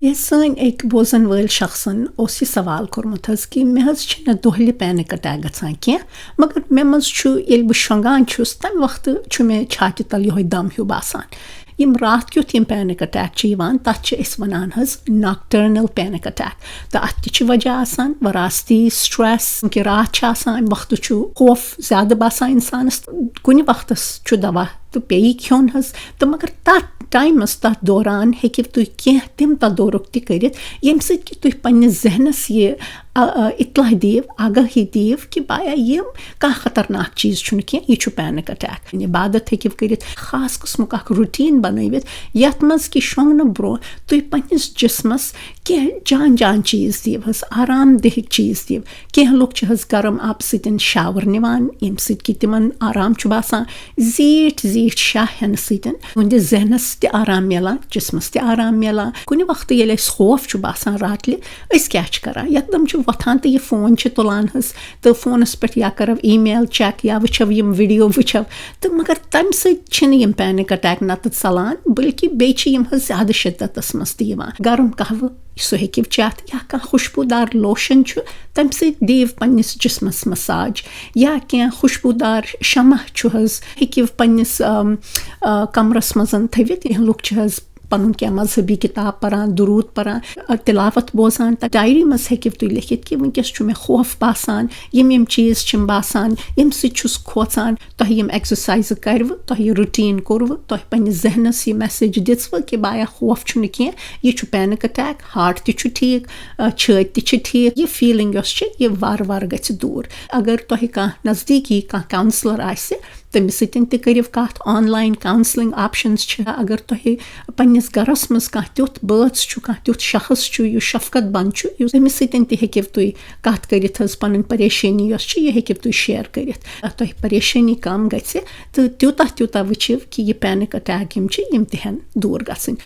یہ سٲنۍ أکۍ بوزن وٲلۍ شخصن اوس یہِ سوال کوٚرمُت حظ کہِ مےٚ حظ چھِنہٕ دۄہلہِ پینِک اٹیک گژھان کینٛہہ مگر مےٚ منٛز چھُ ییٚلہِ بہٕ شۄنٛگان چھُس تَمہِ وقتہٕ چھُ مےٚ چھاتہِ تل یِہوٚے دم ہیوٗ باسان یِم راتھ کیُتھ یِم پینِک اٹیک چھِ یِوان تَتھ چھِ أسۍ وَنان حظ ناکٹرنل پینِک اٹیک تہٕ اَتھ تہِ چھِ وجہ آسان وَراستی سٹرٛٮ۪س کہِ راتھ چھِ آسان اَمہِ وقتہٕ چھُ خوف زیادٕ باسان اِنسانَس کُنہِ وقتَس چھُ دوا تہٕ پیٚیہِ کھیوٚن حظ تہٕ مگر تَتھ ٹایمَس تَتھ دوران ہیٚکِو تُہۍ کینٛہہ تِم تدورُک تہِ کٔرِتھ ییٚمہِ سۭتۍ کہِ تُہۍ پنٛنِس ذہنَس یہِ اطلاع دِیِو آگٲہی دِیِو کہِ بایا یِم کانٛہہ خطرناک چیٖز چھُنہٕ کینٛہہ یہِ چھُ پینِک اٹیک عبادت ہیٚکِو کٔرِتھ خاص قٕسمُک اکھ روٗٹیٖن بنٲوِتھ یَتھ منٛز کہِ شۄنٛگنہٕ برونٛہہ تُہۍ پنٛنِس جِسمَس کینٛہہ جان چیٖز دِیِو حظ آرام دِہِکۍ چیٖز دِیِو کینٛہہ لُکھ چھِ حظ گرم آبہٕ سۭتۍ شاور نِوان ییٚمہِ سۭتۍ کہِ تِمن آرام چھُ باسان زیٖٹھۍ شاہ ہٮ۪نہٕ سۭتۍ تُہنٛدِس ذہنس تہِ آرام مِلان جِسمس تہِ آرام مِلان کُنہِ وقتہٕ ییٚلہِ اَسہِ خوف چھُ باسان راتلہِ أسۍ کیٛاہ چھِ کران یکدم چھِ وۄتھان تہٕ یہِ فون چھِ تُلان حظ تہٕ فونس پٮ۪ٹھ یا کرو ای میل چیک یا وٕچھو یِم ویٖڈیو وٕچھو تہٕ مگر تمہِ سۭتۍ چھِنہٕ یِم پینِک اٹیک نتہٕ ژلان بلکہِ بیٚیہِ چھِ یِم حظ زیادٕ شِدتس منٛز تہِ یِوان گرم قہوٕ سُہ ہیٚکِو چٮ۪تھ یا کانٛہہ خوشبوٗدار لوشن چھُ تمہِ سۭتۍ دِیِو پنٛنِس جِسمس مساج یا کینٛہہ خوشبوٗدار شمع چھُ حظ ہیٚکِو پنٛنِس کمرس منٛز تھٲوِتھ کینٛہہ لُکھ چھِ حظ پنُن کینٛہہ مذہبی کِتاب پران دروٗد پران تِلاوت بوزان تہٕ ڈایری منٛز ہیٚکِو تُہۍ لیکھِتھ کہِ وٕنکیٚس چھُ مےٚ خوف باسان یِم چیٖز چھِم باسان ییٚمہِ سۭتۍ چھُس کھوژان تۄہہِ یِم ایٚکزرسایزٕ کروٕ تۄہہِ یہِ رُٹیٖن کوٚروٕ تۄہہِ پنٛنِس ذہنس یہِ میسیج دِژوٕ کہِ بایا خوف چھُنہٕ کینٛہہ یہِ چھُ پینِک اٹیک ہارٹ تہِ چھُ ٹھیٖک چھٲتۍ تہِ چھِ ٹھیٖک یہِ فیٖلِنٛگ یۄس چھِ یہِ وارٕ وارٕ گژھِ دوٗر اگر تۄہہِ کانٛہہ نزدیٖکی کانٛہہ کاونسلر آسہِ تٔمِس سۭتۍ تہِ کٔرِو کَتھ آنلاین کاونسلِنٛگ آپشنٕز چھِ اگر تۄہہِ پنٛنِس گرس منٛز کانٛہہ تیُتھ بٲژ چھُ کانٛہہ تیُتھ شخص چھُ یُس شفقت بنٛد چھُ یُس تٔمِس سۭتۍ تہِ ہیٚکِو تُہۍ کَتھ کٔرِتھ حظ پنٕنۍ پریشٲنی یۄس چھِ یہِ ہیٚکِو تُہۍ شیر کٔرِتھ تۄہہِ پریشٲنی کم گژھِ تہٕ تیوٗتاہ وٕچھِو کہِ یہِ پینِک اٹیک یِم چھِ یِم تہِ ہٮ۪ن دوٗر گژھٕنۍ